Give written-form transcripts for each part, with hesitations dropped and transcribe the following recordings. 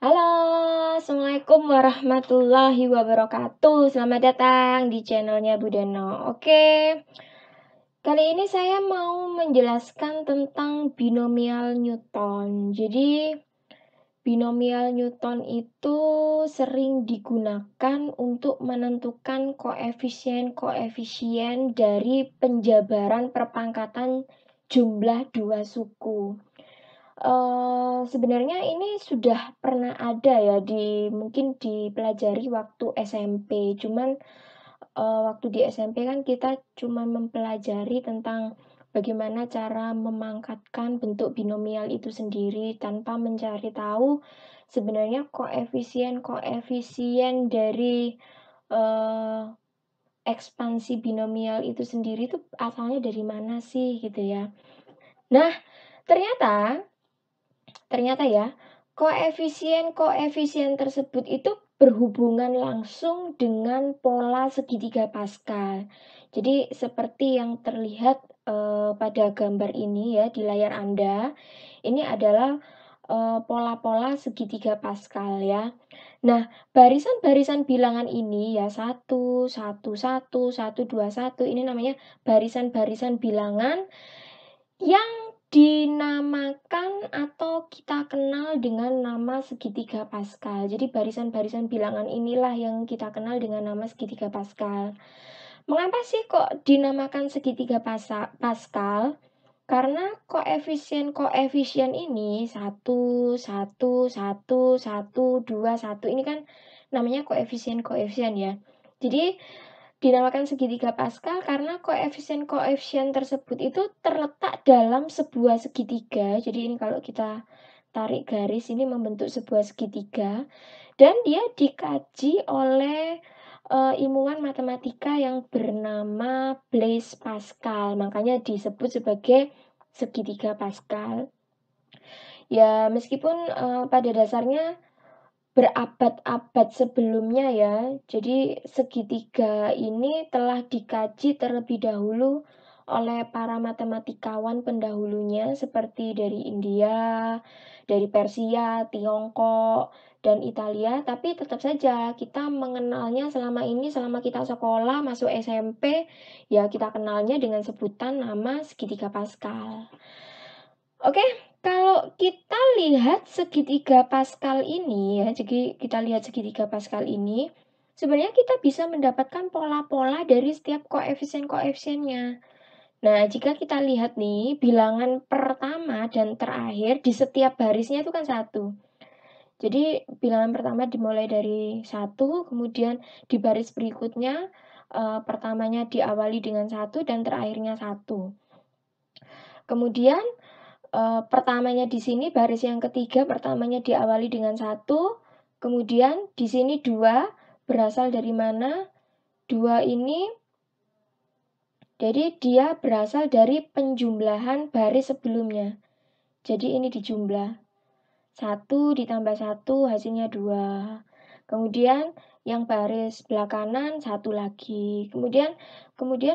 Halo, Assalamualaikum warahmatullahi wabarakatuh. Selamat datang di channelnya Budeno. Oke, kali ini saya mau menjelaskan tentang binomial Newton. Jadi, binomial Newton itu sering digunakan untuk menentukan koefisien-koefisien dari penjabaran perpangkatan jumlah dua suku. Sebenarnya ini sudah pernah ada ya mungkin dipelajari waktu SMP, cuman waktu di SMP kan kita cuma mempelajari tentang bagaimana cara memangkatkan bentuk binomial itu sendiri tanpa mencari tahu sebenarnya koefisien-koefisien dari ekspansi binomial itu sendiri itu asalnya dari mana sih gitu ya. Nah, ternyata ya, koefisien-koefisien tersebut itu berhubungan langsung dengan pola segitiga Pascal. Jadi seperti yang terlihat pada gambar ini ya di layar Anda, ini adalah pola-pola segitiga Pascal ya. Nah, barisan-barisan bilangan ini ya 1, 1, 1, 1, 2, 1 ini namanya barisan-barisan bilangan yang dinamakan atau kita kenal dengan nama segitiga Pascal. Jadi barisan-barisan bilangan inilah yang kita kenal dengan nama segitiga Pascal. Mengapa sih kok dinamakan segitiga Pascal? Karena koefisien-koefisien ini 1, 1, 1, 1, 2, 1 ini kan namanya koefisien-koefisien ya. Jadi dinamakan segitiga Pascal karena koefisien-koefisien tersebut itu terletak dalam sebuah segitiga. Jadi ini kalau kita tarik garis ini membentuk sebuah segitiga dan dia dikaji oleh ilmuwan matematika yang bernama Blaise Pascal. Makanya disebut sebagai segitiga Pascal. Ya, meskipun pada dasarnya berabad-abad sebelumnya ya. Jadi segitiga ini telah dikaji terlebih dahulu oleh para matematikawan pendahulunya seperti dari India, dari Persia, Tiongkok, dan Italia. Tapi tetap saja kita mengenalnya selama kita sekolah, masuk SMP, ya kita kenalnya dengan sebutan nama segitiga Pascal. Oke, kalau kita lihat segitiga Pascal ini ya, jadi kita lihat segitiga Pascal ini, sebenarnya kita bisa mendapatkan pola-pola dari setiap koefisien-koefisiennya. Nah, jika kita lihat nih, bilangan pertama dan terakhir di setiap barisnya itu kan 1. Jadi, bilangan pertama dimulai dari 1, kemudian di baris berikutnya, pertamanya diawali dengan 1 dan terakhirnya 1. Kemudian, pertamanya di sini baris yang ketiga pertamanya diawali dengan 1, kemudian di sini 2 berasal dari mana? 2 ini jadi dia berasal dari penjumlahan baris sebelumnya. Jadi ini dijumlah. 1 ditambah 1 hasilnya 2. Kemudian yang baris belah kanan 1 lagi. Kemudian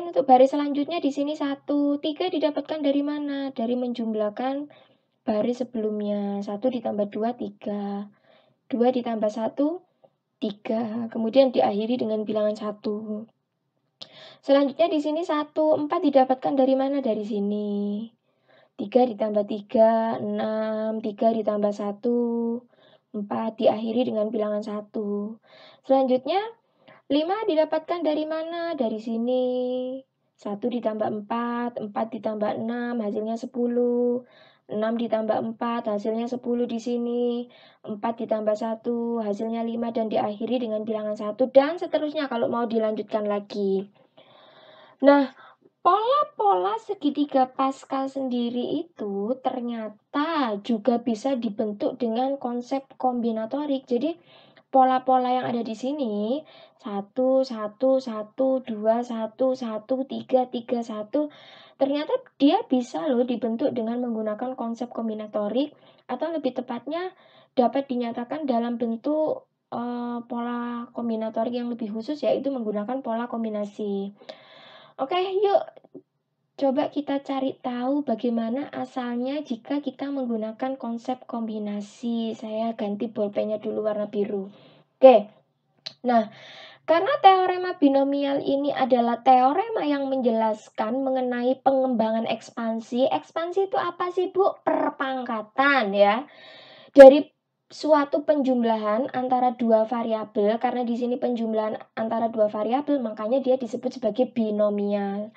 untuk baris selanjutnya di sini 1. 3 didapatkan dari mana? Dari menjumlahkan baris sebelumnya. 1 ditambah 2, 3. 2 ditambah 1, 3. Kemudian diakhiri dengan bilangan 1. Selanjutnya di sini 1, 4 didapatkan dari mana? Dari sini. 3 ditambah 3, 6. 3 ditambah 1, 4. Diakhiri dengan bilangan 1. Selanjutnya 5 didapatkan dari mana? Dari sini. 1 ditambah 4, 4 ditambah 6, hasilnya 10. 6 ditambah 4, hasilnya 10 di sini. 4 ditambah 1, hasilnya 5 dan diakhiri dengan bilangan 1 dan seterusnya kalau mau dilanjutkan lagi. Nah, pola-pola segitiga Pascal sendiri itu ternyata juga bisa dibentuk dengan konsep kombinatorik. Jadi pola-pola yang ada di sini 1, 1, 1, 2, 1, 1, 3, 3, 1 ternyata dia bisa loh dibentuk dengan menggunakan konsep kombinatorik atau lebih tepatnya dapat dinyatakan dalam bentuk pola kombinatorik yang lebih khusus yaitu menggunakan pola kombinasi. Oke, yuk Coba kita cari tahu bagaimana asalnya jika kita menggunakan konsep kombinasi. Saya ganti bolpennya dulu warna biru. Oke, nah karena teorema binomial ini adalah teorema yang menjelaskan mengenai pengembangan ekspansi. Ekspansi itu apa sih, Bu? Perpangkatan ya. Dari suatu penjumlahan antara dua variabel, karena di sini penjumlahan antara dua variabel, makanya dia disebut sebagai binomial.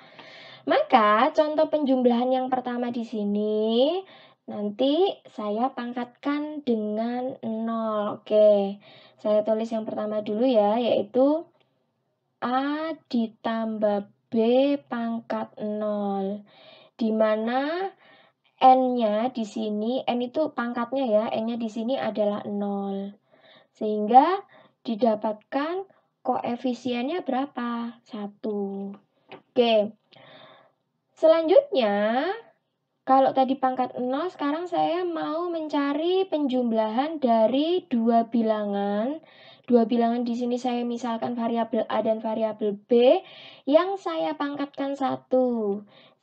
Maka contoh penjumlahan yang pertama di sini nanti saya pangkatkan dengan 0. Oke, saya tulis yang pertama dulu ya, yaitu A ditambah B pangkat 0. Di mana N-nya di sini, N itu pangkatnya ya, N-nya di sini adalah 0. Sehingga didapatkan koefisiennya berapa? 1. Oke. Selanjutnya, kalau tadi pangkat 0, sekarang saya mau mencari penjumlahan dari dua bilangan. Dua bilangan di sini saya misalkan variabel A dan variabel B yang saya pangkatkan 1.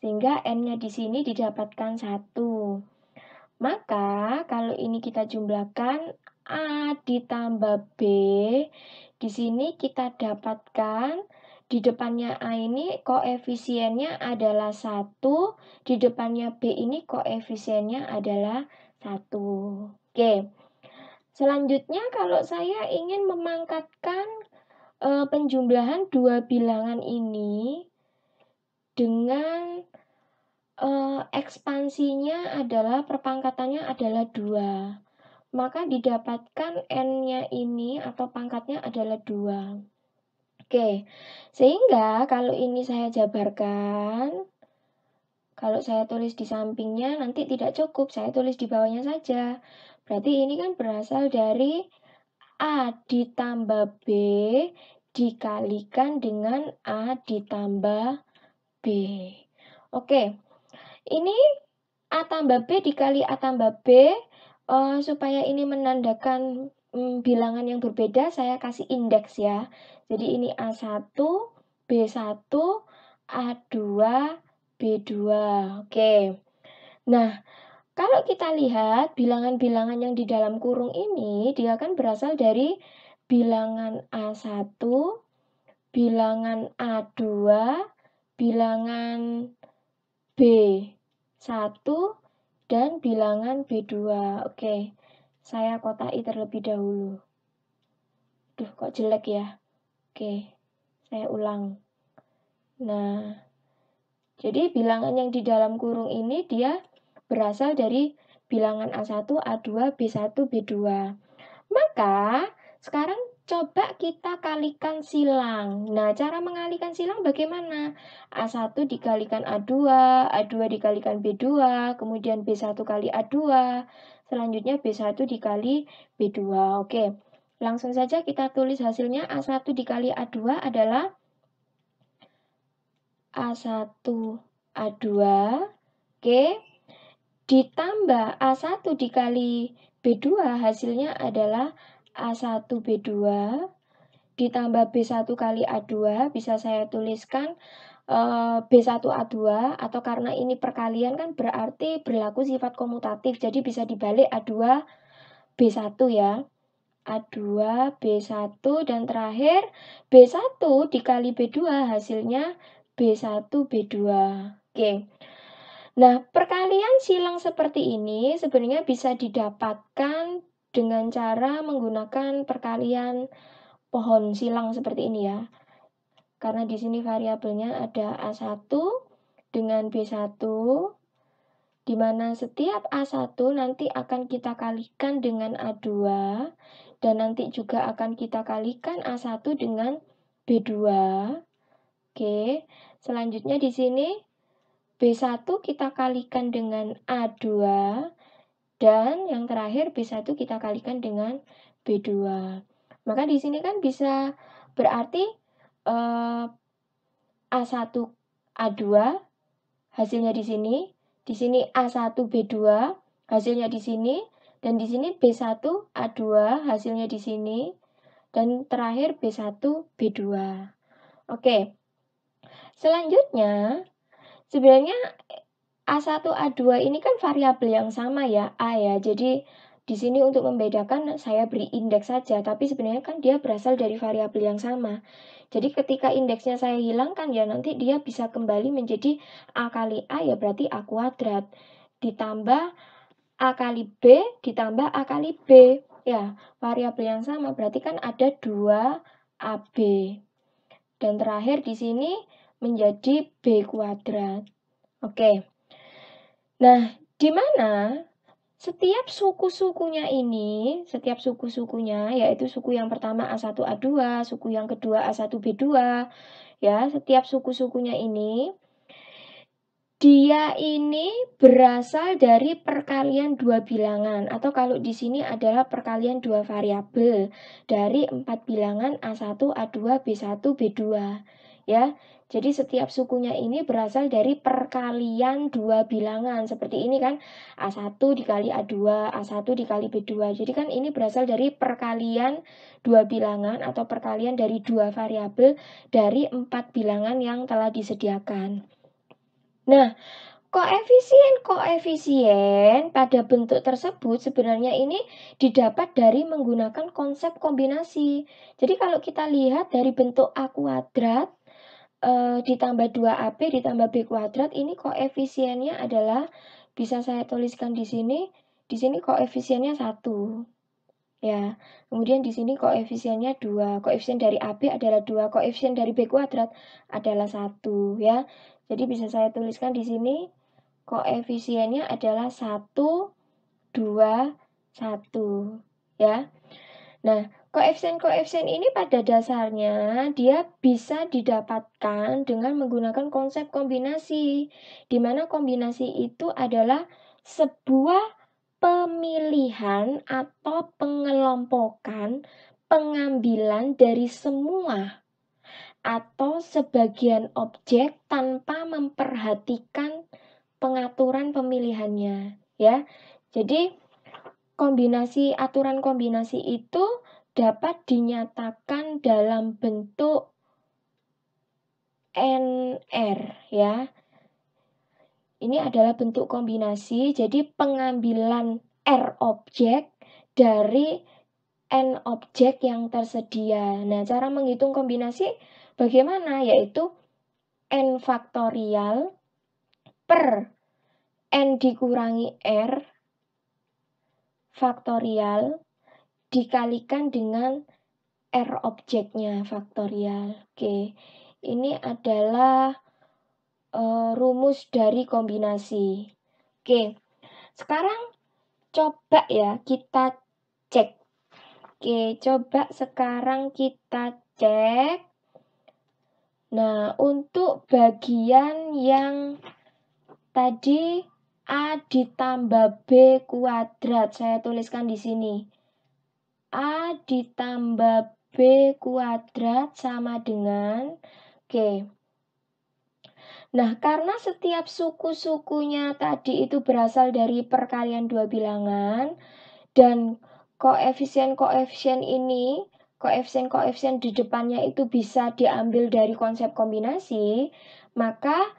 Sehingga N-nya di sini didapatkan 1. Maka kalau ini kita jumlahkan A ditambah B, di sini kita dapatkan di depannya A ini koefisiennya adalah 1, di depannya B ini koefisiennya adalah 1. Oke. Selanjutnya kalau saya ingin memangkatkan penjumlahan dua bilangan ini dengan ekspansinya adalah perpangkatannya adalah 2. Maka didapatkan N-nya ini atau pangkatnya adalah 2. Oke, sehingga kalau ini saya jabarkan, kalau saya tulis di sampingnya nanti tidak cukup, saya tulis di bawahnya saja. Berarti ini kan berasal dari A ditambah B dikalikan dengan A ditambah B. Oke, ini A tambah B dikali A tambah B, supaya ini menandakan bilangan yang berbeda, saya kasih indeks ya. Jadi ini A1, B1, A2, B2. Oke. Nah, kalau kita lihat bilangan-bilangan yang di dalam kurung ini, dia kan berasal dari bilangan A1, bilangan A2, bilangan B1, dan bilangan B2. Oke, saya kotai terlebih dahulu. Duh, kok jelek ya? Oke, saya ulang. Nah, jadi bilangan yang di dalam kurung ini dia berasal dari bilangan A1, A2, B1, B2. Maka, sekarang coba kita kalikan silang. Nah, cara mengalikan silang bagaimana? A1 dikalikan A2, A2 dikalikan B2, kemudian B1 kali A2, selanjutnya B1 dikali B2. Oke, langsung saja kita tulis hasilnya. A1 dikali A2 adalah A1 A2, oke, ditambah A1 dikali B2 hasilnya adalah A1 B2, ditambah B1 kali A2, bisa saya tuliskan B1 A2, atau karena ini perkalian kan berarti berlaku sifat komutatif, jadi bisa dibalik A2 B1 ya. A2 B1 dan terakhir B1 dikali B2 hasilnya B1 B2. Oke. Nah, perkalian silang seperti ini sebenarnya bisa didapatkan dengan cara menggunakan perkalian pohon silang seperti ini ya. Karena di sini variabelnya ada A1 dengan B1, di mana setiap A1 nanti akan kita kalikan dengan A2, dan nanti juga akan kita kalikan A1 dengan B2. Oke, selanjutnya di sini B1 kita kalikan dengan A2, dan yang terakhir B1 kita kalikan dengan B2. Maka di sini kan bisa berarti A1 A2 hasilnya di sini A1 B2 hasilnya di sini, dan di sini B1 A2 hasilnya di sini, dan terakhir B1 B2. Oke. Selanjutnya Sebenarnya A1, A2 ini kan variabel yang sama ya, A ya. Jadi di sini untuk membedakan saya beri indeks saja, tapi sebenarnya kan dia berasal dari variabel yang sama. Jadi ketika indeksnya saya hilangkan ya nanti dia bisa kembali menjadi A kali A ya berarti A kuadrat. Ditambah A kali B ditambah A kali B. Ya, variabel yang sama berarti kan ada 2 AB. Dan terakhir di sini menjadi B kuadrat. Oke. Nah, di mana setiap suku-sukunya ini, setiap suku-sukunya, yaitu suku yang pertama A1, A2, suku yang kedua A1, B2, ya, setiap suku-sukunya ini, dia ini berasal dari perkalian dua bilangan, atau kalau di sini adalah perkalian dua variabel dari 4 bilangan A1, A2, B1, B2, ya. Jadi setiap sukunya ini berasal dari perkalian dua bilangan. Seperti ini kan, A1 dikali A2, A1 dikali B2. Jadi kan ini berasal dari perkalian dua bilangan atau perkalian dari dua variabel dari 4 bilangan yang telah disediakan. Nah, koefisien-koefisien pada bentuk tersebut sebenarnya ini didapat dari menggunakan konsep kombinasi. Jadi kalau kita lihat dari bentuk A kuadrat, ditambah 2AB ditambah B kuadrat, ini koefisiennya adalah, bisa saya tuliskan di sini koefisiennya 1. Ya, kemudian di sini koefisiennya 2. Koefisien dari AB adalah 2, koefisien dari B kuadrat adalah 1 ya. Jadi bisa saya tuliskan di sini koefisiennya adalah 1, 2, 1 ya. Nah, koefisien-koefisien ini pada dasarnya dia bisa didapatkan dengan menggunakan konsep kombinasi, di mana kombinasi itu adalah sebuah pemilihan atau pengelompokan pengambilan dari semua atau sebagian objek tanpa memperhatikan pengaturan pemilihannya ya. Jadi aturan kombinasi itu dapat dinyatakan dalam bentuk NR ya. Ini adalah bentuk kombinasi, jadi pengambilan R objek dari N objek yang tersedia. Nah, cara menghitung kombinasi bagaimana? Yaitu N faktorial per N dikurangi R faktorial dikalikan dengan R objeknya faktorial. Oke, ini adalah rumus dari kombinasi. Oke, sekarang coba ya kita cek. Oke, coba sekarang kita cek. Nah, untuk bagian yang tadi A ditambah B kuadrat, saya tuliskan di sini. A ditambah B kuadrat sama dengan, oke. Nah, karena setiap suku-sukunya tadi itu berasal dari perkalian dua bilangan, dan koefisien-koefisien di depannya itu bisa diambil dari konsep kombinasi, maka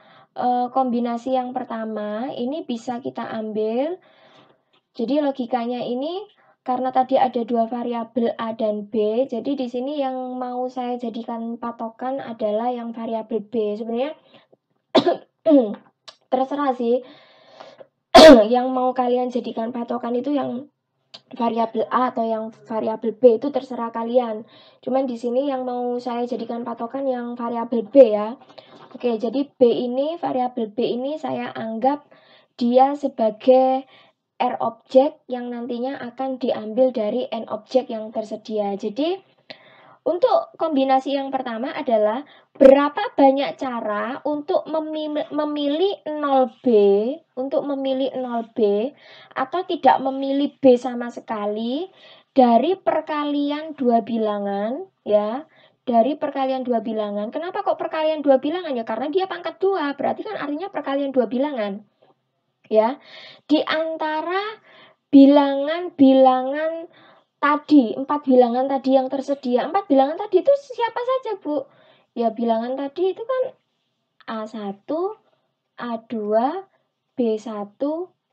kombinasi yang pertama ini bisa kita ambil. Jadi logikanya ini karena tadi ada dua variabel A dan B, jadi di sini yang mau saya jadikan patokan adalah yang variabel B. Sebenarnya terserah sih yang mau kalian jadikan patokan itu yang variabel A atau yang variabel B, itu terserah kalian. Cuman di sini yang mau saya jadikan patokan yang variabel B ya. Oke, jadi variabel B ini saya anggap dia sebagai R objek yang nantinya akan diambil dari N objek yang tersedia. Jadi untuk kombinasi yang pertama adalah berapa banyak cara untuk memilih 0B, atau tidak memilih B sama sekali dari perkalian dua bilangan ya. Dari perkalian dua bilangan. Kenapa kok perkalian dua bilangan ya? Karena dia pangkat 2, berarti kan artinya perkalian dua bilangan. Ya. Di antara bilangan-bilangan tadi, 4 bilangan tadi yang tersedia. 4 bilangan tadi itu siapa saja, Bu? Ya, bilangan tadi itu kan A1, A2, B1,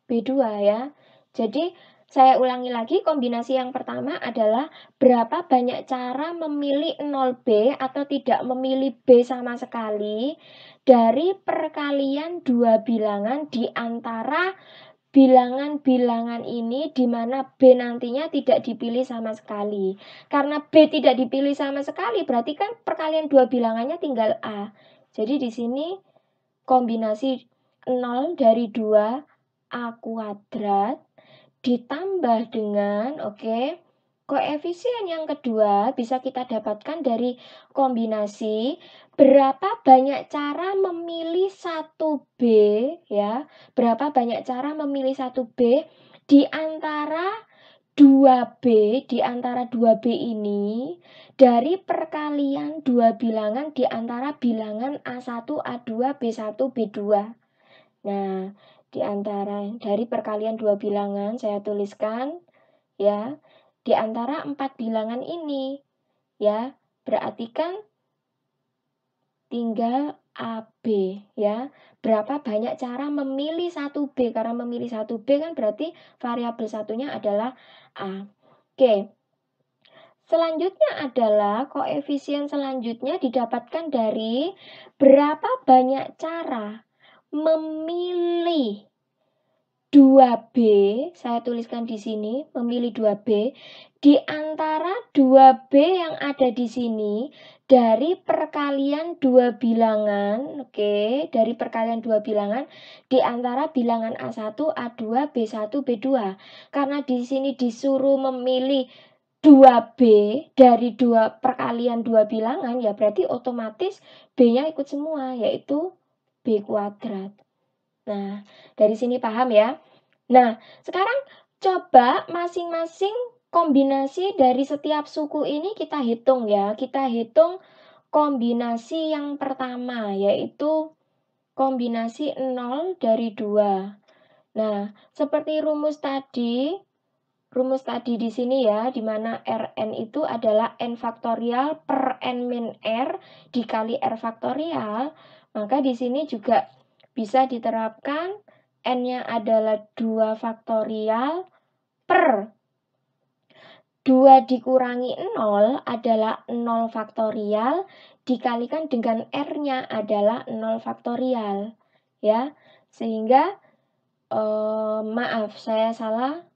B2 ya. Jadi saya ulangi lagi, kombinasi yang pertama adalah berapa banyak cara memilih 0B atau tidak memilih B sama sekali dari perkalian dua bilangan di antara bilangan-bilangan ini di mana B nantinya tidak dipilih sama sekali. Karena B tidak dipilih sama sekali, berarti kan perkalian dua bilangannya tinggal A. Jadi di sini kombinasi 0 dari 2 A kuadrat ditambah dengan, koefisien yang kedua bisa kita dapatkan dari kombinasi berapa banyak cara memilih 1B ya. Berapa banyak cara memilih 1B di antara 2B, di antara 2B ini dari perkalian dua bilangan di antara bilangan A1, A2, B1, B2. Nah, di antara dari perkalian dua bilangan saya tuliskan ya, di antara 4 bilangan ini ya, berarti kan tinggal AB ya. Berapa banyak cara memilih 1B? Karena memilih 1B kan berarti variabel satunya adalah A. Oke. Selanjutnya adalah koefisien selanjutnya didapatkan dari berapa banyak cara memilih 2B, saya tuliskan di sini, memilih 2B, di antara 2B yang ada di sini, dari perkalian dua bilangan, dari perkalian dua bilangan, di antara bilangan A1, A2, B1, B2. Karena di sini disuruh memilih 2B dari perkalian dua bilangan, ya berarti otomatis B-nya ikut semua, yaitu B kuadrat. Nah, dari sini paham ya? Nah, sekarang coba masing-masing kombinasi dari setiap suku ini kita hitung ya. Kita hitung kombinasi yang pertama, yaitu kombinasi 0 dari 2. Nah, seperti rumus tadi di sini ya, di mana Rn itu adalah n faktorial per n min r dikali r faktorial, maka di sini juga bisa diterapkan n-nya adalah 2 faktorial per 2 dikurangi 0 adalah 0 faktorial dikalikan dengan R-nya adalah 0 faktorial. Ya, sehingga maaf saya salah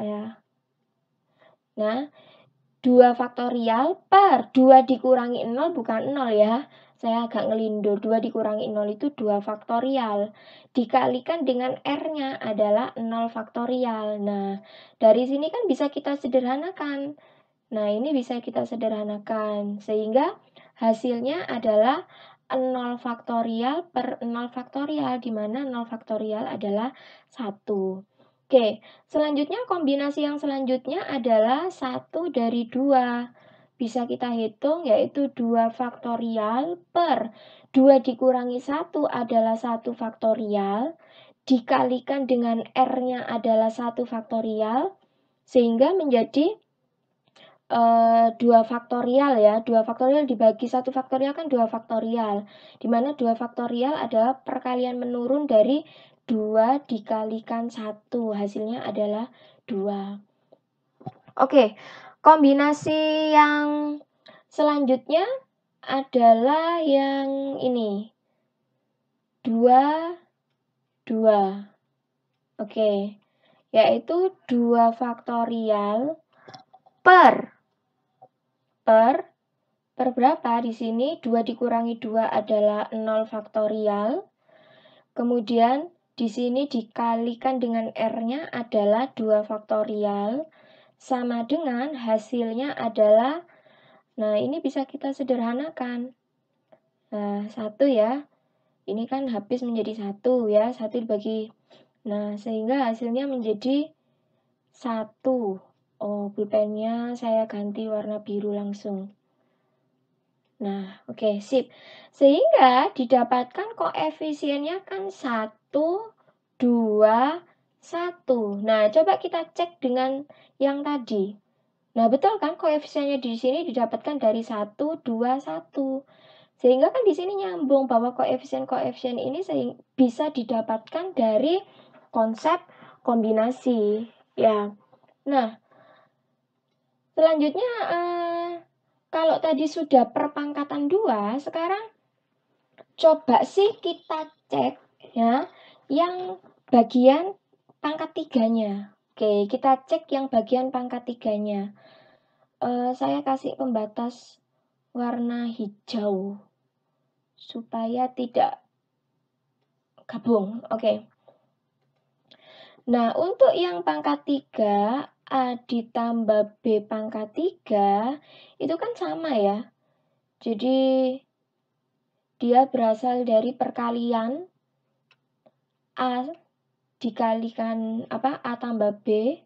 ya. Nah, 2 faktorial per 2 dikurangi 0 bukan 0 ya. Saya agak ngelindur, 2 dikurangi 0 itu 2 faktorial. Dikalikan dengan R-nya adalah 0 faktorial. Nah, dari sini kan bisa kita sederhanakan. Nah, ini bisa kita sederhanakan. Sehingga hasilnya adalah 0 faktorial per 0 faktorial, di mana 0 faktorial adalah 1. Oke, selanjutnya kombinasi yang selanjutnya adalah 1 dari 2. Bisa kita hitung yaitu 2 faktorial per 2 dikurangi 1 adalah 1 faktorial. Dikalikan dengan R-nya adalah 1 faktorial. Sehingga menjadi 2 faktorial ya. 2 faktorial dibagi 1 faktorial kan 2 faktorial. Dimana 2 faktorial adalah perkalian menurun dari 2 dikalikan 1, hasilnya adalah 2. Oke, kombinasi yang selanjutnya adalah yang ini. 2, 2. Oke, yaitu 2 faktorial per berapa di sini? 2 dikurangi 2 adalah 0 faktorial. Kemudian di sini dikalikan dengan R-nya adalah 2 faktorial, sama dengan hasilnya adalah, nah ini bisa kita sederhanakan. Nah, 1 ya, ini kan habis menjadi 1 ya, 1 dibagi, nah sehingga hasilnya menjadi 1. Oh, pulpennya saya ganti warna biru langsung. Nah, oke, sip. Sehingga didapatkan koefisiennya kan 1, 2, 1. Nah, coba kita cek dengan yang tadi. Nah, betul kan koefisiennya di sini didapatkan dari 1, 2, 1. Sehingga kan di sini nyambung bahwa koefisien-koefisien ini bisa didapatkan dari konsep kombinasi ya. Nah, selanjutnya kalau tadi sudah perpangkatan 2, sekarang coba sih kita cek ya yang bagian pangkat 3-nya. Oke, kita cek yang bagian pangkat 3-nya. Saya kasih pembatas warna hijau supaya tidak gabung. Oke. Nah, untuk yang pangkat 3, A ditambah B pangkat 3, itu kan sama ya. Jadi, dia berasal dari perkalian A dikalikan A tambah B,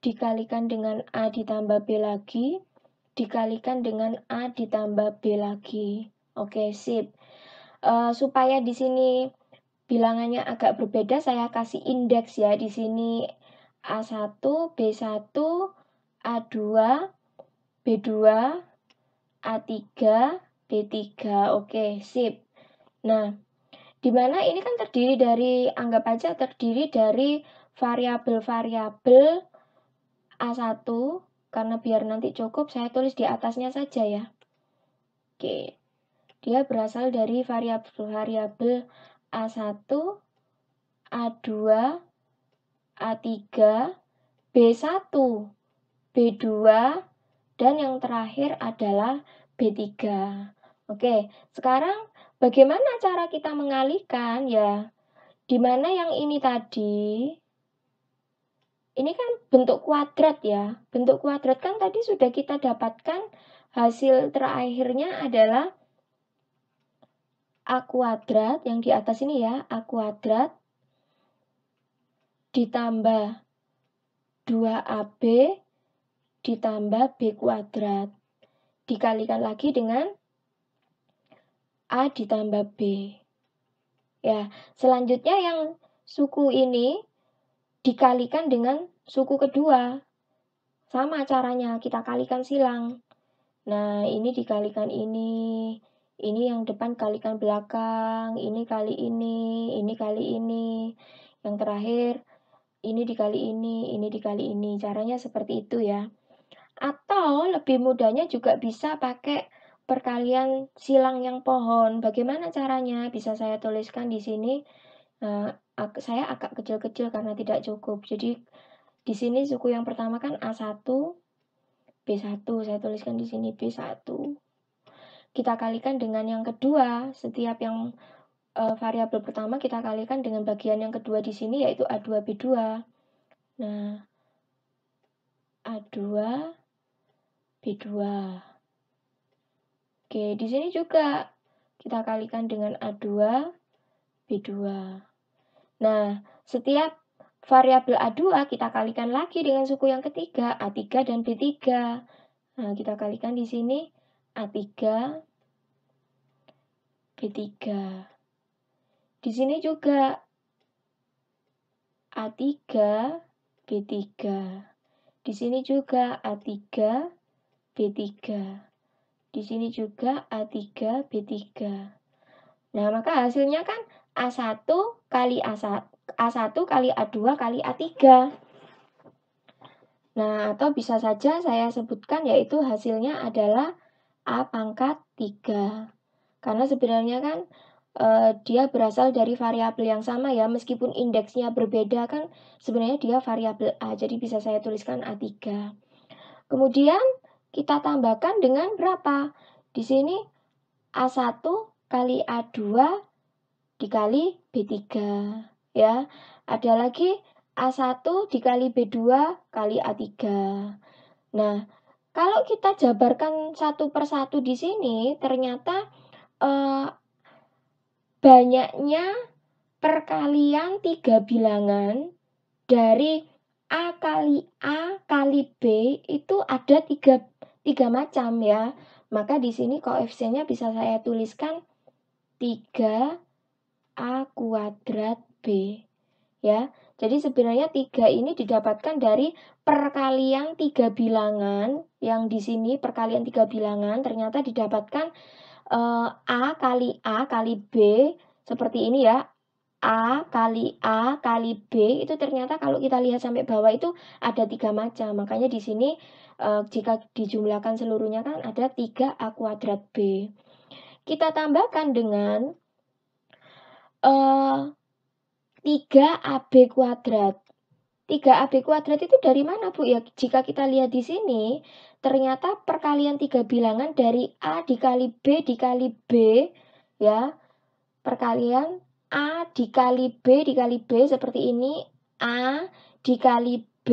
dikalikan dengan A ditambah B lagi, dikalikan dengan A ditambah B lagi. Oke, sip. Supaya di sini bilangannya agak berbeda, saya kasih indeks ya di sini A1, B1, A2, B2, A3, B3. Oke, sip. Nah, dimana ini kan anggap aja terdiri dari variabel-variabel A1, karena biar nanti cukup saya tulis di atasnya saja ya. Oke, dia berasal dari variabel-variabel A1, A2, A3, B1, B2, dan yang terakhir adalah B3. Oke, sekarang bagaimana cara kita mengalihkan ya? Dimana yang ini tadi, ini kan bentuk kuadrat ya. Bentuk kuadrat kan tadi sudah kita dapatkan hasil terakhirnya adalah A kuadrat, yang di atas ini ya, A kuadrat ditambah 2AB ditambah B kuadrat. Dikalikan lagi dengan A ditambah B. Ya, selanjutnya yang suku ini dikalikan dengan suku kedua. Sama caranya, kita kalikan silang. Nah, ini dikalikan ini yang depan kalikan belakang, ini kali ini kali ini. Yang terakhir, ini dikali ini dikali ini. Caranya seperti itu ya. Atau lebih mudahnya juga bisa pakai perkalian silang yang pohon. Bagaimana caranya? Bisa saya tuliskan di sini. Saya agak kecil-kecil karena tidak cukup. Jadi di sini suku yang pertama kan A1, B1. Saya tuliskan di sini B1. Kita kalikan dengan yang kedua. Setiap yang variabel pertama kita kalikan dengan bagian yang kedua di sini yaitu A2, B2. Nah, A2, B2. Oke, di sini juga kita kalikan dengan A2, B2. Nah, setiap variabel A2 kita kalikan lagi dengan suku yang ketiga, A3 dan B3. Nah, kita kalikan di sini A3, B3. Di sini juga A3, B3. Di sini juga A3, B3. Di sini juga A3, B3. Nah, maka hasilnya kan A1 kali A1 kali A2 kali A3. Nah, atau bisa saja saya sebutkan yaitu hasilnya adalah A pangkat 3. Karena sebenarnya kan dia berasal dari variabel yang sama ya, meskipun indeksnya berbeda kan sebenarnya dia variabel A, jadi bisa saya tuliskan A3. Kemudian kita tambahkan dengan berapa? Di sini A1 kali A2 dikali B3 ya. Ada lagi A1 dikali B2 kali A3. Nah, kalau kita jabarkan satu persatu di sini ternyata banyaknya perkalian 3 bilangan dari A kali B itu ada 3 macam ya. Maka di sini koefisiennya bisa saya tuliskan 3A kuadrat B. Ya, jadi sebenarnya 3 ini didapatkan dari perkalian 3 bilangan. Yang di sini perkalian 3 bilangan ternyata didapatkan A kali B, seperti ini ya. A kali B, itu ternyata kalau kita lihat sampai bawah itu ada 3 macam. Makanya di sini jika dijumlahkan seluruhnya kan ada 3A kuadrat B. Kita tambahkan dengan 3AB kuadrat. 3AB kuadrat itu dari mana, Bu? Ya, jika kita lihat di sini, ternyata perkalian 3 bilangan dari A dikali B dikali B, ya. Perkalian A dikali B seperti ini. A dikali B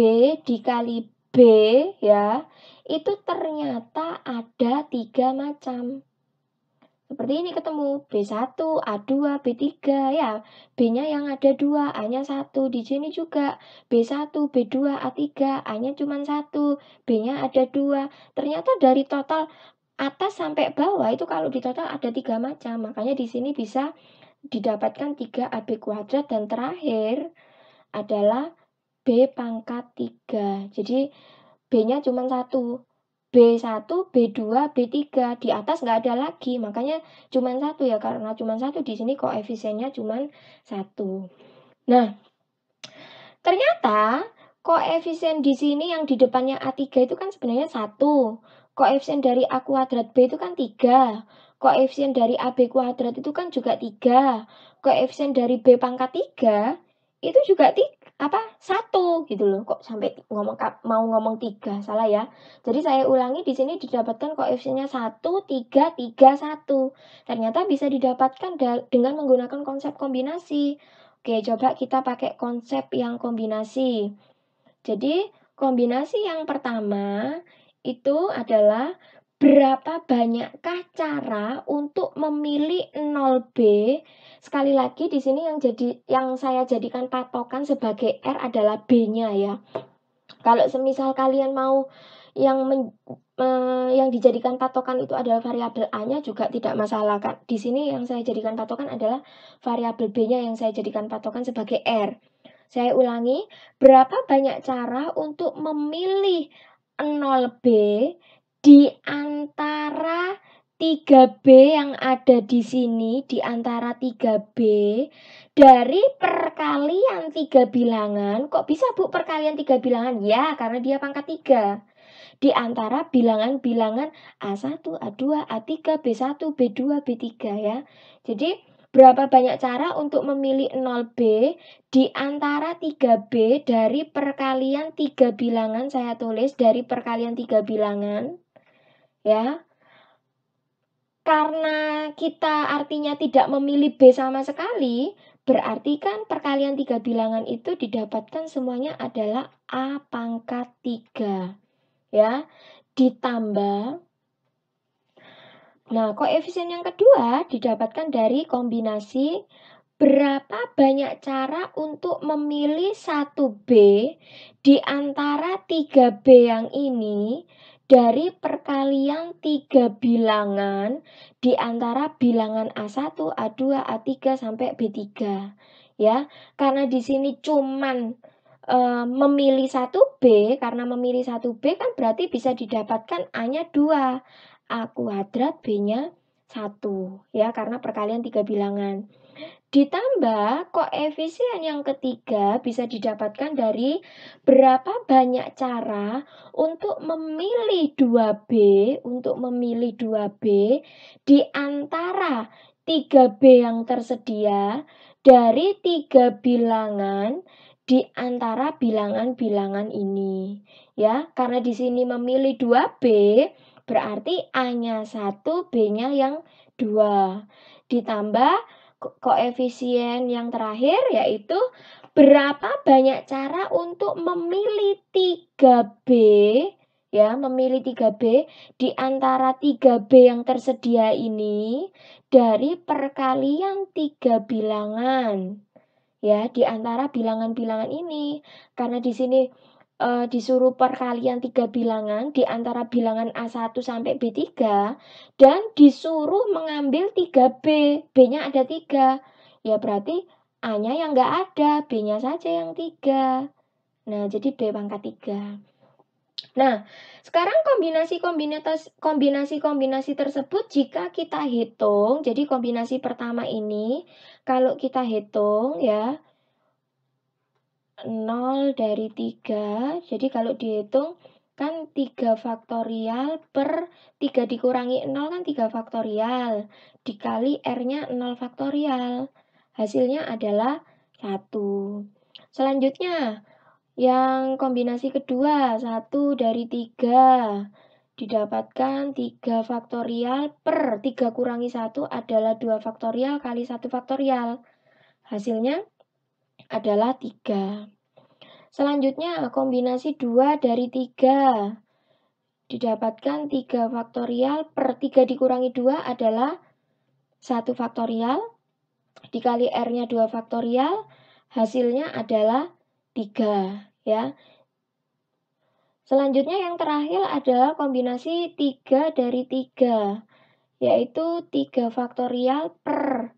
dikali B, ya. Itu ternyata ada 3 macam. Seperti ini ketemu B1, A2, B3 ya. B-nya yang ada 2, A-nya 1. Di sini juga B1, B2, A3, A-nya cuma 1, B-nya ada 2. Ternyata dari total atas sampai bawah itu kalau di total ada 3 macam. Makanya di sini bisa didapatkan 3AB kuadrat dan terakhir adalah B pangkat 3. Jadi B-nya cuma 1. B1, B2, B3. Di atas nggak ada lagi, makanya cuma 1 ya. Karena cuma 1 di sini koefisiennya cuma 1. Nah, ternyata koefisien di sini yang di depannya A3 itu kan sebenarnya 1. Koefisien dari A kuadrat B itu kan 3. Koefisien dari AB kuadrat itu kan juga 3. Koefisien dari B pangkat 3 itu juga 1 gitu loh. Kok sampai mau ngomong 3, salah ya. Jadi saya ulangi, di sini didapatkan koefisiennya 1, 3, 3, 1. Ternyata bisa didapatkan dengan menggunakan konsep kombinasi. Oke, coba kita pakai konsep yang kombinasi. Jadi, kombinasi yang pertama itu adalah berapa banyakkah cara untuk memilih 0B. Sekali lagi di sini yang saya jadikan patokan sebagai R adalah B-nya ya. Kalau semisal kalian mau yang dijadikan patokan itu adalah variabel A-nya juga tidak masalah, Kak. Di sini yang saya jadikan patokan adalah variabel B-nya yang saya jadikan patokan sebagai R. Saya ulangi, berapa banyak cara untuk memilih 0B di antara 3B yang ada di sini, di antara 3B dari perkalian 3 bilangan. Kok bisa, Bu, perkalian 3 bilangan? Ya, karena dia pangkat 3. Di antara bilangan-bilangan A1, A2, A3, B1, B2, B3 ya. Jadi, berapa banyak cara untuk memilih 0B di antara 3B dari perkalian 3 bilangan, saya tulis dari perkalian 3 bilangan ya. Karena kita artinya tidak memilih B sama sekali, berarti kan perkalian 3 bilangan itu didapatkan semuanya adalah A pangkat 3. Ya, ditambah. Nah, koefisien yang kedua didapatkan dari kombinasi berapa banyak cara untuk memilih 1B di antara 3B yang ini dari perkalian 3 bilangan di antara bilangan A1, A2, A3 sampai B3. Ya, karena di sini cuman memilih 1B, karena memilih 1B kan berarti bisa didapatkan A-nya 2. A kuadrat B-nya 1. Ya, karena perkalian 3 bilangan. Ditambah koefisien yang ketiga bisa didapatkan dari berapa banyak cara untuk memilih 2B, di antara 3B yang tersedia dari 3 bilangan di antara bilangan-bilangan ini. Ya, karena di sini memilih 2B, berarti A-nya 1, B-nya yang 2. Ditambah koefisien yang terakhir yaitu berapa banyak cara untuk memilih 3B ya, memilih 3B di antara 3B yang tersedia ini dari perkalian 3 bilangan. Ya, di antara bilangan-bilangan ini. Karena di sini disuruh perkalian 3 bilangan di antara bilangan A1 sampai B3 dan disuruh mengambil 3B. B-nya ada 3. Ya berarti A-nya yang nggak ada, B-nya saja yang 3. Nah, jadi B pangkat 3. Nah, sekarang kombinasi-kombinasi tersebut jika kita hitung, jadi kombinasi pertama ini, kalau kita hitung ya, 0 dari 3, jadi kalau dihitung kan 3 faktorial per 3 dikurangi 0 kan 3 faktorial, dikali R-nya 0 faktorial, hasilnya adalah 1. Selanjutnya, yang kombinasi kedua, 1 dari 3, didapatkan 3 faktorial per 3 kurangi 1 adalah 2 faktorial kali 1 faktorial. Hasilnya adalah 3. Selanjutnya, kombinasi 2 dari 3, didapatkan 3 faktorial per 3 dikurangi 2 adalah 1 faktorial, dikali R-nya 2 faktorial, hasilnya adalah 3, ya. Selanjutnya yang terakhir adalah kombinasi 3 dari 3, yaitu 3 faktorial per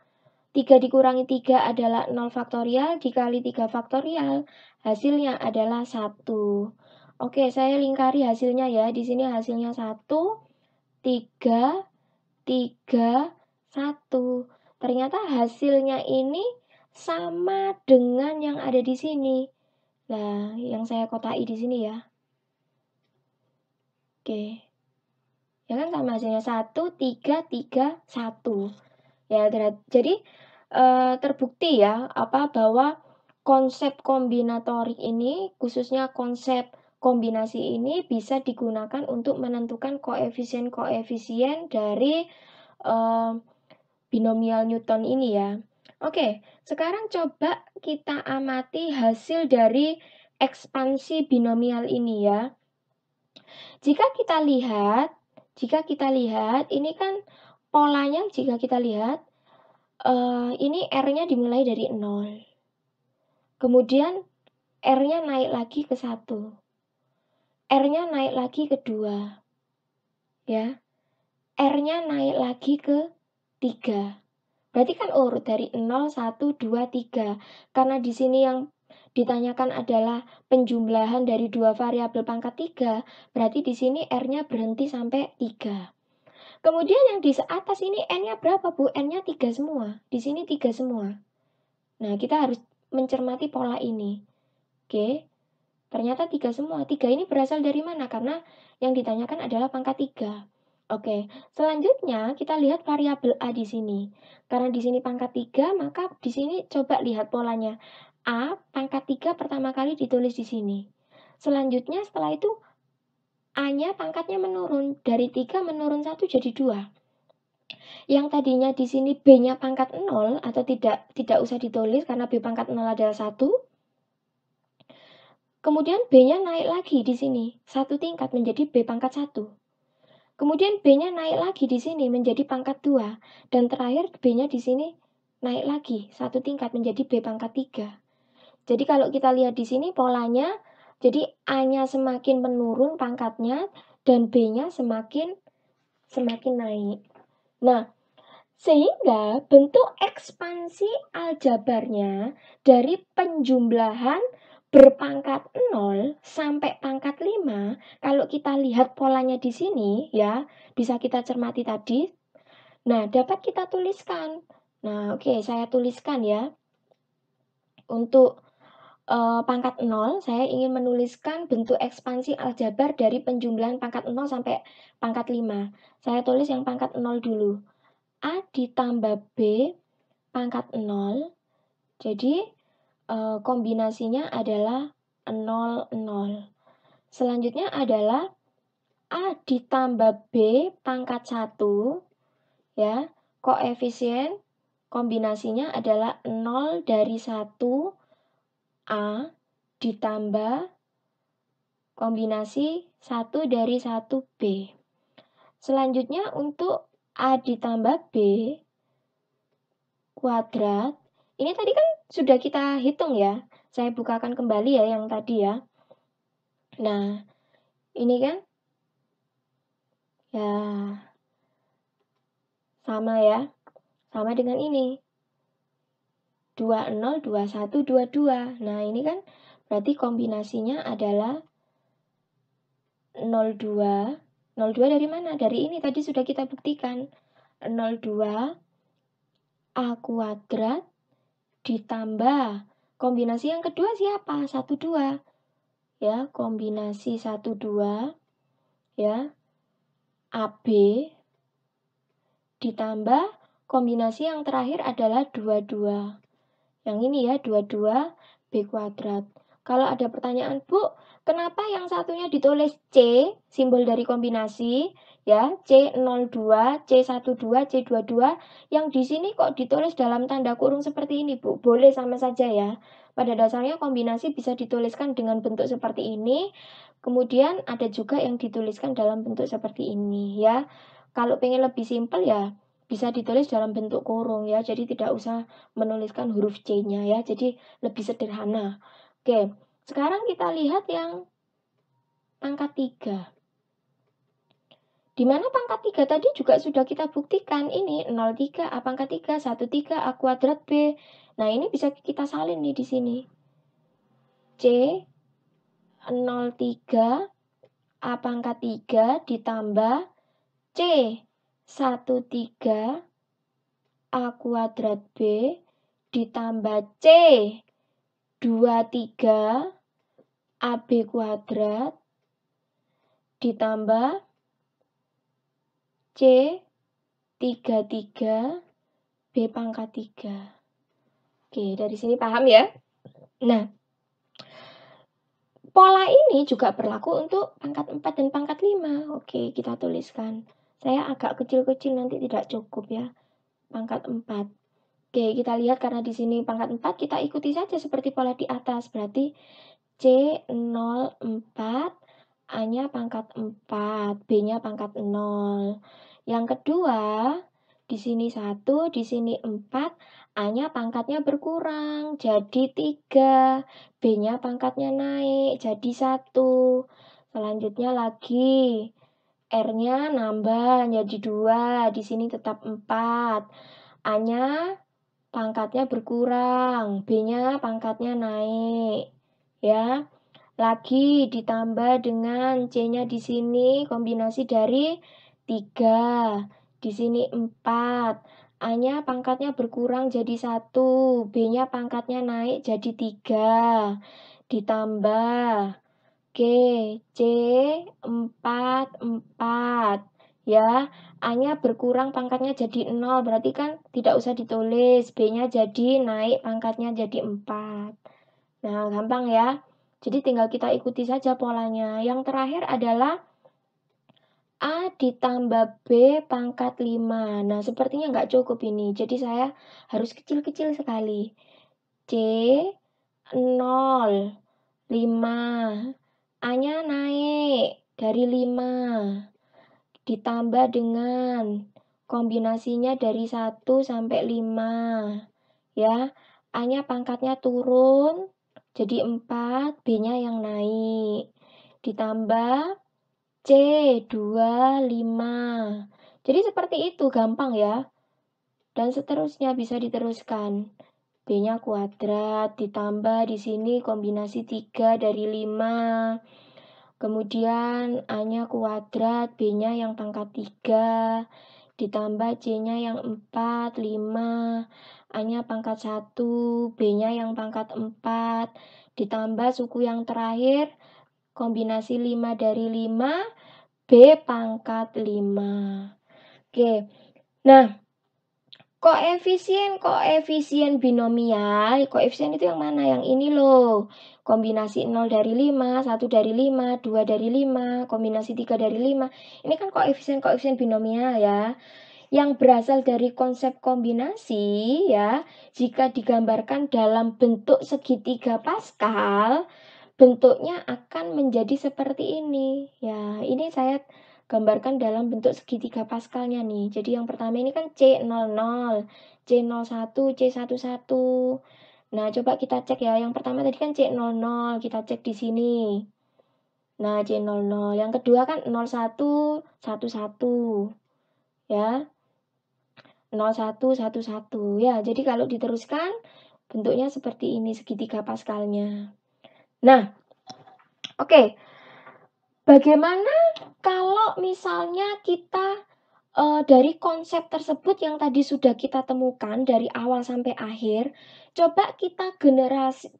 3 dikurangi 3 adalah 0 faktorial, dikali 3 faktorial, hasilnya adalah 1. Oke, saya lingkari hasilnya ya. Di sini hasilnya 1, 3, 3, 1. Ternyata hasilnya ini sama dengan yang ada di sini. Nah, yang saya kotai di sini ya. Oke. Ya kan sama hasilnya 1, 3, 3, 1. Ya, jadi terbukti ya bahwa konsep kombinatorik ini, khususnya konsep kombinasi ini bisa digunakan untuk menentukan koefisien-koefisien dari binomial Newton ini ya. Oke, sekarang coba kita amati hasil dari ekspansi binomial ini ya. Jika kita lihat, ini kan polanya jika kita lihat, ini R-nya dimulai dari 0. Kemudian R-nya naik lagi ke 1. R-nya naik lagi ke 2. Ya. R-nya naik lagi ke 3. Berarti kan urut dari 0, 1, 2, 3. Karena di sini yang ditanyakan adalah penjumlahan dari dua variabel pangkat 3, berarti di sini R-nya berhenti sampai 3. Kemudian yang di atas ini N-nya berapa, Bu? N-nya 3 semua. Di sini 3 semua. Nah, kita harus mencermati pola ini. Oke, ternyata 3 semua. 3 ini berasal dari mana? Karena yang ditanyakan adalah pangkat 3. Oke, selanjutnya kita lihat variabel A di sini. Karena di sini pangkat 3, maka di sini coba lihat polanya. A pangkat 3 pertama kali ditulis di sini. Selanjutnya setelah itu A-nya pangkatnya menurun. Dari 3 menurun 1 jadi 2. Yang tadinya di sini B-nya pangkat 0 atau tidak usah ditulis karena B pangkat 0 adalah 1. Kemudian B-nya naik lagi di sini, 1 tingkat menjadi B pangkat 1. Kemudian B-nya naik lagi di sini menjadi pangkat 2. Dan terakhir B-nya di sini naik lagi 1 tingkat menjadi B pangkat 3. Jadi kalau kita lihat di sini polanya, jadi A-nya semakin menurun pangkatnya dan B-nya semakin naik. Nah, sehingga bentuk ekspansi aljabarnya dari penjumlahan berpangkat 0 sampai pangkat 5, kalau kita lihat polanya di sini ya, bisa kita cermati tadi. Nah, dapat kita tuliskan. Nah, oke, saya tuliskan ya. Untuk pangkat 0, saya ingin menuliskan bentuk ekspansi aljabar dari penjumlahan pangkat 0 sampai pangkat 5. Saya tulis yang pangkat 0 dulu. A ditambah B pangkat 0, jadi kombinasinya adalah 0, 0. Selanjutnya adalah A ditambah B pangkat 1, ya, koefisien kombinasinya adalah 0 dari 1, A ditambah kombinasi 1 dari 1, B. Selanjutnya untuk A ditambah B kuadrat, ini tadi kan sudah kita hitung ya. Saya bukakan kembali ya yang tadi ya. Nah, ini kan ya sama ya. Sama dengan ini. 20, 21, 22. Nah, ini kan berarti kombinasinya adalah 02. 02 dari mana? Dari ini tadi sudah kita buktikan. 02 A kuadrat ditambah kombinasi yang kedua siapa? 12. Ya, kombinasi 12 ya. AB ditambah kombinasi yang terakhir adalah 22. Yang ini ya, 22 B kuadrat. Kalau ada pertanyaan, Bu, kenapa yang satunya ditulis C, simbol dari kombinasi, ya, C02, C12, C22, yang di sini kok ditulis dalam tanda kurung seperti ini, Bu? Boleh sama saja ya. Pada dasarnya kombinasi bisa dituliskan dengan bentuk seperti ini, kemudian ada juga yang dituliskan dalam bentuk seperti ini, ya. Kalau pengen lebih simpel ya, bisa ditulis dalam bentuk kurung ya, jadi tidak usah menuliskan huruf C-nya ya, jadi lebih sederhana. Oke, sekarang kita lihat yang pangkat 3. Di mana pangkat 3 tadi juga sudah kita buktikan, ini 03 A pangkat 3, 13 A kuadrat B. Nah, ini bisa kita salin nih di sini. C03 A pangkat 3 ditambah C13 A kuadrat B ditambah C23 AB kuadrat ditambah C33 B pangkat 3. Oke, dari sini paham ya? Nah, pola ini juga berlaku untuk pangkat 4 dan pangkat 5. Oke, kita tuliskan. Saya agak kecil-kecil nanti tidak cukup ya. Pangkat 4. Oke, kita lihat karena di sini pangkat 4, kita ikuti saja seperti pola di atas. Berarti C04, A-nya pangkat 4, B-nya pangkat 0. Yang kedua, di sini 1, di sini 4, A-nya pangkatnya berkurang, jadi 3. B-nya pangkatnya naik, jadi 1. Selanjutnya lagi, R-nya nambah, jadi 2. Di sini tetap 4. A-nya pangkatnya berkurang, B-nya pangkatnya naik, ya. Lagi ditambah dengan C-nya di sini kombinasi dari 3, di sini 4. A-nya pangkatnya berkurang jadi 1, B-nya pangkatnya naik jadi 3. Ditambah C44 ya. A-nya berkurang pangkatnya jadi 0, berarti kan tidak usah ditulis. B-nya jadi naik pangkatnya jadi 4. Nah, gampang ya. Jadi tinggal kita ikuti saja polanya. Yang terakhir adalah A ditambah B pangkat 5. Nah, sepertinya nggak cukup ini. Jadi saya harus kecil-kecil sekali. C0, 5. A-nya naik dari 5. Ditambah dengan kombinasinya dari 1 sampai 5. Ya, A-nya pangkatnya turun jadi 4, B-nya yang naik. Ditambah C25. Jadi seperti itu, gampang ya. Dan seterusnya bisa diteruskan. B-nya kuadrat ditambah di sini kombinasi 3 dari 5. Kemudian A-nya kuadrat, B-nya yang pangkat 3, ditambah C-nya yang 4, 5, A-nya pangkat 1, B-nya yang pangkat 4, ditambah suku yang terakhir, kombinasi 5 dari 5, B pangkat 5. Oke, nah, koefisien binomial, koefisien itu yang mana? Yang ini loh. Kombinasi 0 dari 5, 1 dari 5, 2 dari 5, kombinasi 3 dari 5. Ini kan koefisien binomial ya. Yang berasal dari konsep kombinasi ya, jika digambarkan dalam bentuk segitiga Pascal, bentuknya akan menjadi seperti ini. Ya, ini saya gambarkan dalam bentuk segitiga Pascalnya nih. Jadi yang pertama ini kan C00, C01, C11. Nah, coba kita cek ya. Yang pertama tadi kan C00, kita cek di sini. Nah, C00. Yang kedua kan 01, 11. Ya. 01, 11. Ya, jadi kalau diteruskan bentuknya seperti ini segitiga Pascalnya. Nah, oke. Bagaimana kalau misalnya kita dari konsep tersebut yang tadi sudah kita temukan dari awal sampai akhir, coba kita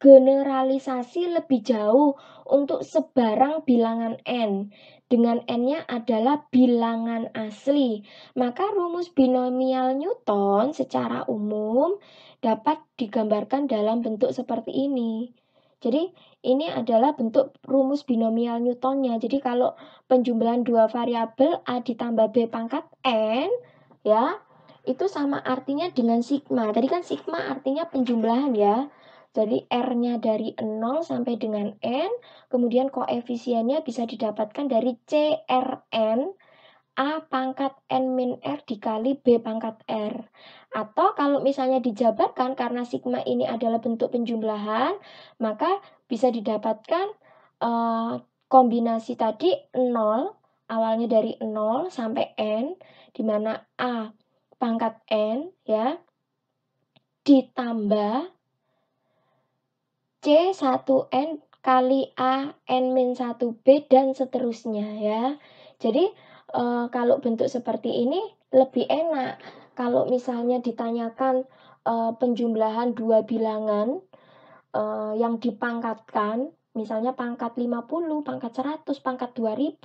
generalisasi lebih jauh untuk sebarang bilangan n. Dengan n-nya adalah bilangan asli. Maka rumus binomial Newton secara umum dapat digambarkan dalam bentuk seperti ini. Jadi ini adalah bentuk rumus binomial Newtonnya. Jadi kalau penjumlahan dua variabel A ditambah B pangkat N, ya, itu sama artinya dengan sigma. Tadi kan sigma artinya penjumlahan ya. Jadi R-nya dari 0 sampai dengan N, kemudian koefisiennya bisa didapatkan dari CRN A pangkat N min R dikali B pangkat R. Atau kalau misalnya dijabarkan karena sigma ini adalah bentuk penjumlahan, maka bisa didapatkan kombinasi tadi 0, awalnya dari 0 sampai N, di mana A pangkat N ya, ditambah C1N kali A N min 1B dan seterusnya ya. Jadi kalau bentuk seperti ini lebih enak. Kalau misalnya ditanyakan penjumlahan dua bilangan yang dipangkatkan, misalnya pangkat 50, pangkat 100, pangkat 2000,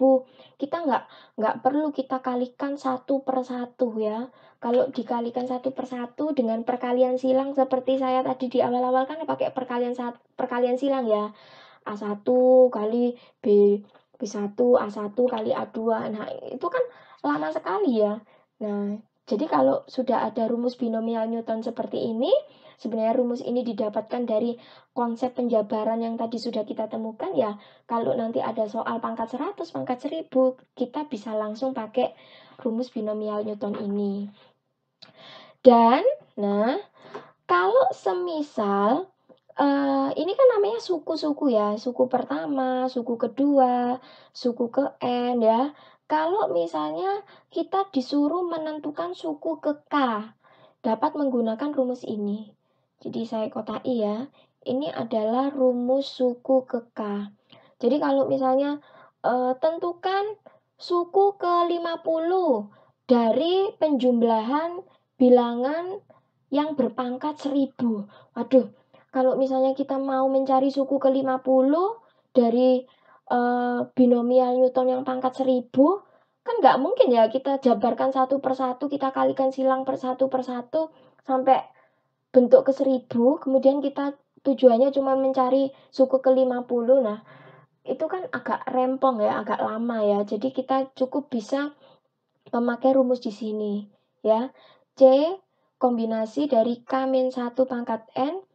kita nggak perlu kita kalikan satu per satu ya. Kalau dikalikan satu per satu dengan perkalian silang seperti saya tadi di awal-awal kan pakai perkalian silang ya. A1 kali B1, A1 kali A2. Nah, itu kan lama sekali ya. Nah, jadi kalau sudah ada rumus binomial Newton seperti ini, sebenarnya rumus ini didapatkan dari konsep penjabaran yang tadi sudah kita temukan ya. Kalau nanti ada soal pangkat 100, pangkat 1000, kita bisa langsung pakai rumus binomial Newton ini. Dan, nah, kalau semisal ini kan namanya suku-suku ya, suku pertama, suku kedua, suku ke N ya. Kalau misalnya kita disuruh menentukan suku ke K, dapat menggunakan rumus ini. Jadi saya kotai ya, ini adalah rumus suku ke K. Jadi kalau misalnya tentukan suku ke 50 dari penjumlahan bilangan yang berpangkat 1000. Waduh, kalau misalnya kita mau mencari suku ke 50 dari binomial Newton yang pangkat 1000, kan nggak mungkin ya kita jabarkan satu per satu, kita kalikan silang per satu sampai bentuk ke 1000, kemudian kita tujuannya cuma mencari suku ke 50. Nah, itu kan agak rempong ya, agak lama ya. Jadi kita cukup bisa memakai rumus di sini ya. C kombinasi dari K-1 pangkat N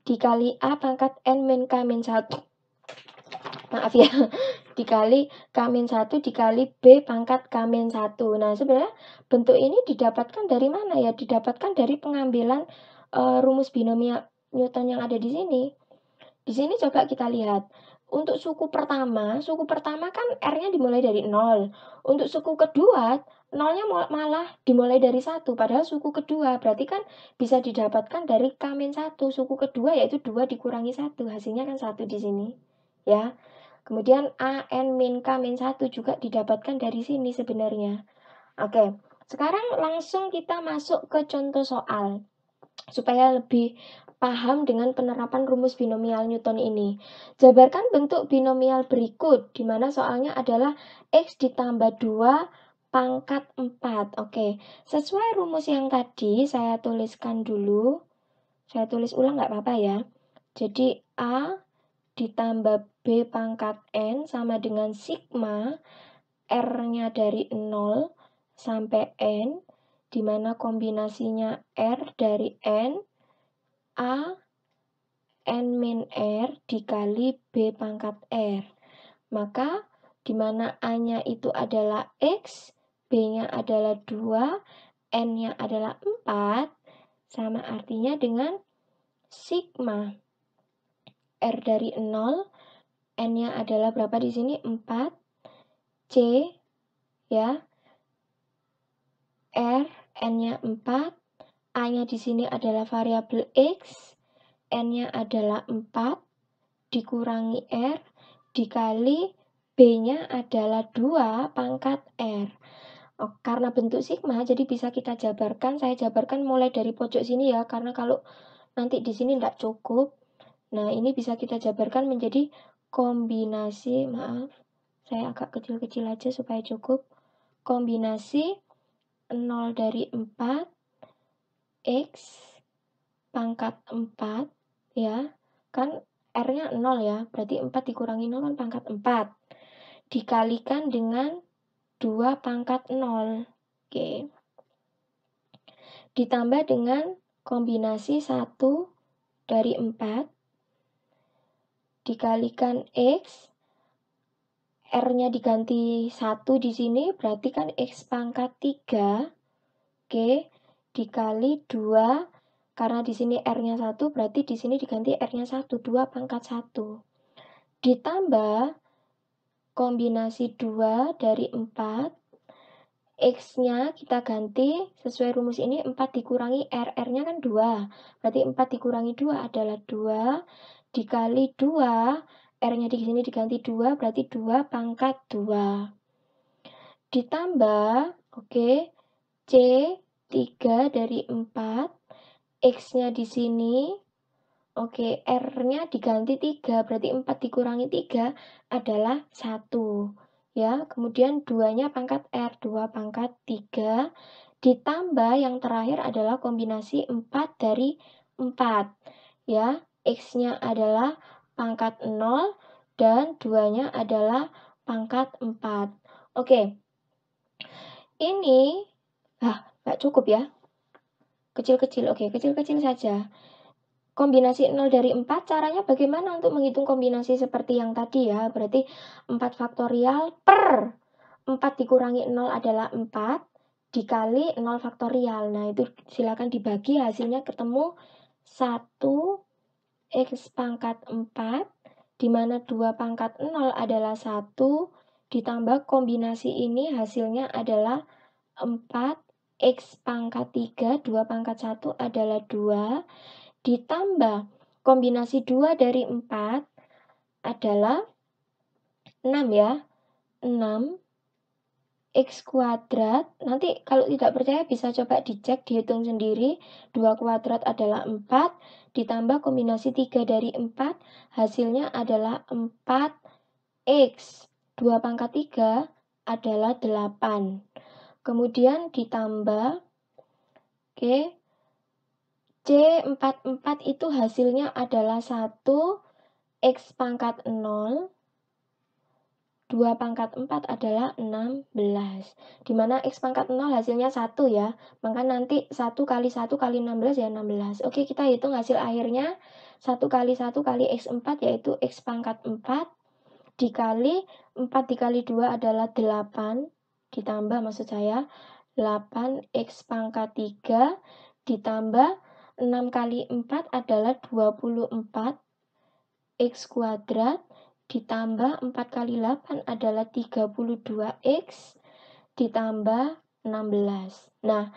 dikali A pangkat N min K-1. Maaf ya, dikali K-1 dikali B pangkat K-1. Nah, sebenarnya bentuk ini didapatkan dari mana ya? Didapatkan dari pengambilan rumus binomial Newton yang ada di sini. Di sini coba kita lihat. Untuk suku pertama kan R-nya dimulai dari 0. Untuk suku kedua, 0-nya malah dimulai dari 1. Padahal suku kedua berarti kan bisa didapatkan dari K-1. Suku kedua yaitu 2 dikurangi 1. Hasilnya kan 1 di sini. Ya. Kemudian A, N, min, K, min 1 juga didapatkan dari sini sebenarnya. Oke, sekarang langsung kita masuk ke contoh soal. Supaya lebih paham dengan penerapan rumus binomial Newton ini. Jabarkan bentuk binomial berikut, di mana soalnya adalah X ditambah 2 pangkat 4. Oke, sesuai rumus yang tadi, saya tuliskan dulu. Saya tulis ulang nggak apa-apa ya. Jadi A ditambah B pangkat N sama dengan sigma R-nya dari 0 sampai N, di mana kombinasinya R dari N, A N min R dikali B pangkat R. Maka di mana A-nya itu adalah X, B-nya adalah 2, N-nya adalah 4, sama artinya dengan sigma R dari 0, N-nya adalah berapa di sini? 4, C, ya, R, N-nya 4, A-nya di sini adalah variabel X, N-nya adalah 4, dikurangi R, dikali B B-nya adalah 2 pangkat R. Oh, karena bentuk sigma, jadi bisa kita jabarkan. Saya jabarkan mulai dari pojok sini ya, karena kalau nanti di sini tidak cukup. Nah, ini bisa kita jabarkan menjadi kombinasi, maaf, saya agak kecil-kecil aja supaya cukup. Kombinasi 0 dari 4, X pangkat 4, ya. Kan R-nya 0 ya, berarti 4 dikurangi 0 kan pangkat 4. Dikalikan dengan 2 pangkat 0. Oke. Ditambah dengan kombinasi 1 dari 4 dikalikan X, R-nya diganti 1 di sini, berarti kan X pangkat 3, oke, dikali 2, karena di sini R-nya 1, berarti di sini diganti R-nya 1, 2 pangkat 1. Ditambah kombinasi 2 dari 4, X-nya kita ganti sesuai rumus ini 4 dikurangi R, R-nya kan 2. Berarti 4 dikurangi 2 adalah 2, dikali 2, R-nya di sini diganti 2, berarti 2 pangkat 2. Ditambah, oke, C 3 dari 4, X-nya di sini, oke, R-nya diganti 3, berarti 4 dikurangi 3 adalah 1. Ya, kemudian 2-nya pangkat R, 2 pangkat 3, ditambah yang terakhir adalah kombinasi 4 dari 4. Ya, X-nya adalah pangkat 0 dan 2-nya adalah pangkat 4. Oke, ini, nggak cukup ya. Kecil-kecil, oke, kecil-kecil saja. Kombinasi 0 dari 4, caranya bagaimana untuk menghitung kombinasi seperti yang tadi ya? Berarti 4 faktorial per 4 dikurangi 0 adalah 4, dikali 0 faktorial. Nah, itu silakan dibagi, hasilnya ketemu 1 X pangkat 4, di mana 2 pangkat 0 adalah 1, ditambah kombinasi ini hasilnya adalah 4 X pangkat 3, 2 pangkat 1 adalah 2, ditambah kombinasi 2 dari 4 adalah 6 ya. 6 X kuadrat. Nanti kalau tidak percaya bisa coba dicek, dihitung sendiri. 2 kuadrat adalah 4, ditambah kombinasi 3 dari 4, hasilnya adalah 4X. 2 pangkat 3 adalah 8. Kemudian ditambah, oke, C44 itu hasilnya adalah 1 X pangkat 0, 2 pangkat 4 adalah 16. Dimana X pangkat 0 hasilnya 1 ya. Maka nanti 1 kali 1 kali 16 ya 16. Oke, kita hitung hasil akhirnya. 1 kali 1 kali X4 yaitu X pangkat 4. Dikali 4 dikali 2 adalah 8. Ditambah maksud saya 8 X pangkat 3. Ditambah 6 kali 4 adalah 24 X kuadrat, ditambah 4 kali 8 adalah 32X, ditambah 16. Nah,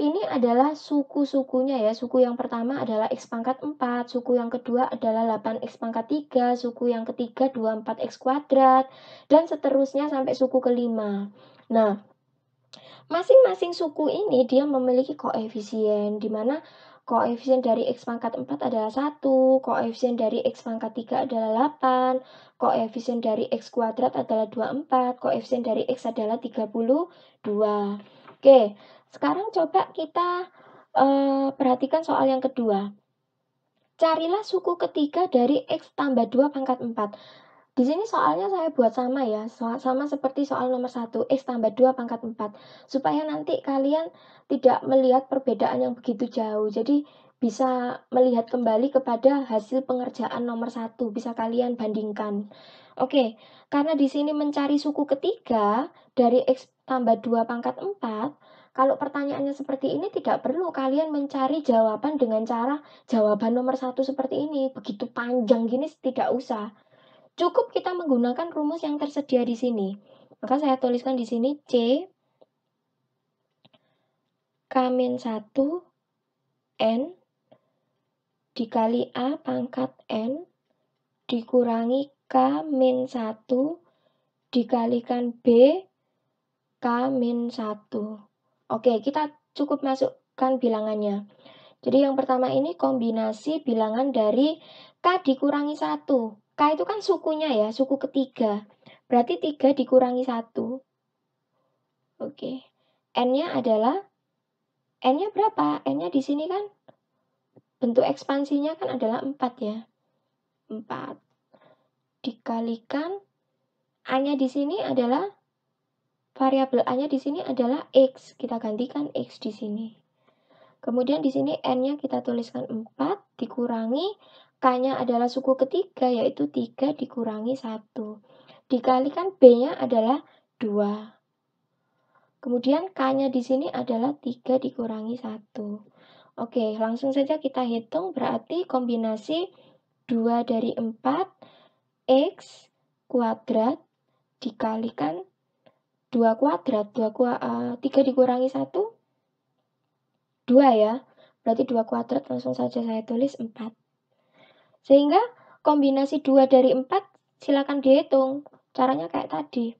ini adalah suku-sukunya ya. Suku yang pertama adalah X pangkat 4, suku yang kedua adalah 8X pangkat 3, suku yang ketiga 24X kuadrat, dan seterusnya sampai suku kelima. Nah, masing-masing suku ini dia memiliki koefisien, di mana koefisien dari X pangkat 4 adalah 1, koefisien dari X pangkat 3 adalah 8, koefisien dari X kuadrat adalah 24, koefisien dari X adalah 32. Oke, sekarang coba kita perhatikan soal yang kedua. Carilah suku ketiga dari X tambah 2 pangkat 4. Di sini soalnya saya buat sama ya, sama seperti soal nomor 1, X tambah 2 pangkat 4. Supaya nanti kalian tidak melihat perbedaan yang begitu jauh. Jadi bisa melihat kembali kepada hasil pengerjaan nomor 1, bisa kalian bandingkan. Oke, karena di sini mencari suku ketiga dari X tambah 2 pangkat 4, kalau pertanyaannya seperti ini tidak perlu kalian mencari jawaban dengan cara jawaban nomor 1 seperti ini. Begitu panjang gini tidak usah. Cukup kita menggunakan rumus yang tersedia di sini. Maka saya tuliskan di sini C K-1 N dikali A pangkat N dikurangi K-1 dikalikan B K-1. Oke, kita cukup masukkan bilangannya. Jadi yang pertama ini kombinasi bilangan dari K dikurangi 1. K itu kan sukunya ya, suku ketiga. Berarti 3 dikurangi 1. Oke. N-nya adalah, N-nya berapa? N-nya di sini kan bentuk ekspansinya kan adalah 4 ya. 4. Dikalikan A-nya di sini adalah, variabel A-nya di sini adalah X. Kita gantikan X di sini. Kemudian di sini N-nya kita tuliskan 4 dikurangi K-nya adalah suku ketiga yaitu 3 dikurangi 1. Dikalikan B-nya adalah 2. Kemudian K-nya di sini adalah 3 dikurangi 1. Oke, langsung saja kita hitung, berarti kombinasi 2 dari 4 X kuadrat dikalikan 2 kuadrat, 3 dikurangi 1, 2 ya. Berarti 2 kuadrat langsung saja saya tulis 4. Sehingga kombinasi 2 dari 4 silakan dihitung. Caranya kayak tadi.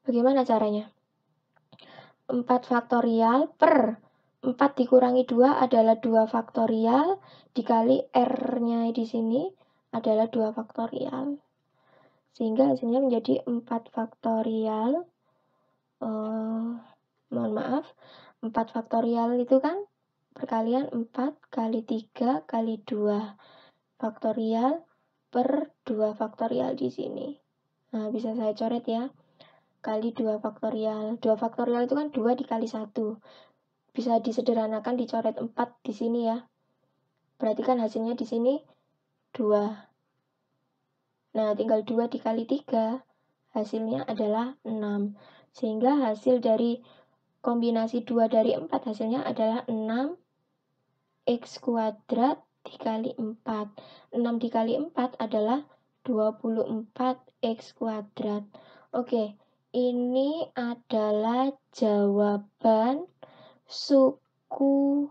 Bagaimana caranya? 4 faktorial per 4 dikurangi 2 adalah 2 faktorial, dikali R-nya di sini adalah 2 faktorial. Sehingga hasilnya menjadi 4 faktorial. Mohon maaf, 4 faktorial itu kan perkalian 4 kali 3 kali 2 faktorial per 2 faktorial di sini. Nah, bisa saya coret ya. Kali 2 faktorial. 2 faktorial itu kan 2 dikali 1. Bisa disederhanakan dicoret 4 di sini ya. Berarti kan hasilnya di sini 2. Nah, tinggal 2 dikali 3. Hasilnya adalah 6. Sehingga hasil dari kombinasi 2 dari 4 hasilnya adalah 6 X kuadrat dikali 4. 6 dikali 4 adalah 24 X kuadrat. Oke, ini adalah jawaban suku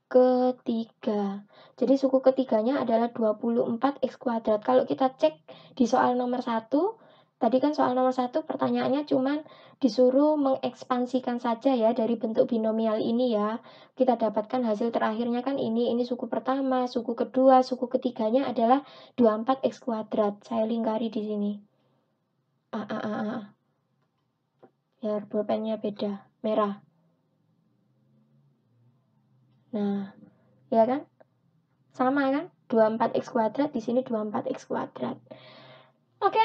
ketiga. Jadi suku ketiganya adalah 24 X kuadrat. Kalau kita cek di soal nomor 1, tadi kan soal nomor 1 pertanyaannya cuman disuruh mengekspansikan saja ya dari bentuk binomial ini ya. Kita dapatkan hasil terakhirnya kan ini suku pertama, suku kedua, suku ketiganya adalah 24 X kuadrat. Saya lingkari di sini. Biar pulpennya beda, merah. Nah, ya kan? Sama kan? 24X kuadrat, di sini 24X kuadrat. Oke,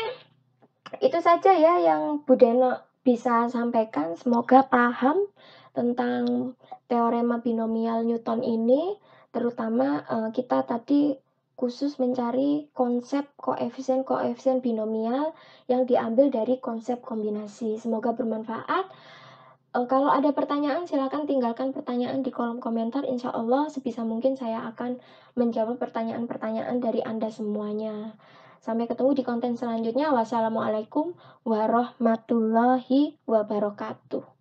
itu saja ya yang Bu Deno bisa sampaikan. Semoga paham tentang teorema binomial Newton ini. Terutama kita tadi khusus mencari konsep koefisien-koefisien binomial yang diambil dari konsep kombinasi. Semoga bermanfaat. Kalau ada pertanyaan, silakan tinggalkan pertanyaan di kolom komentar. Insya Allah sebisa mungkin saya akan menjawab pertanyaan-pertanyaan dari Anda semuanya. Sampai ketemu di konten selanjutnya. Wassalamualaikum warahmatullahi wabarakatuh.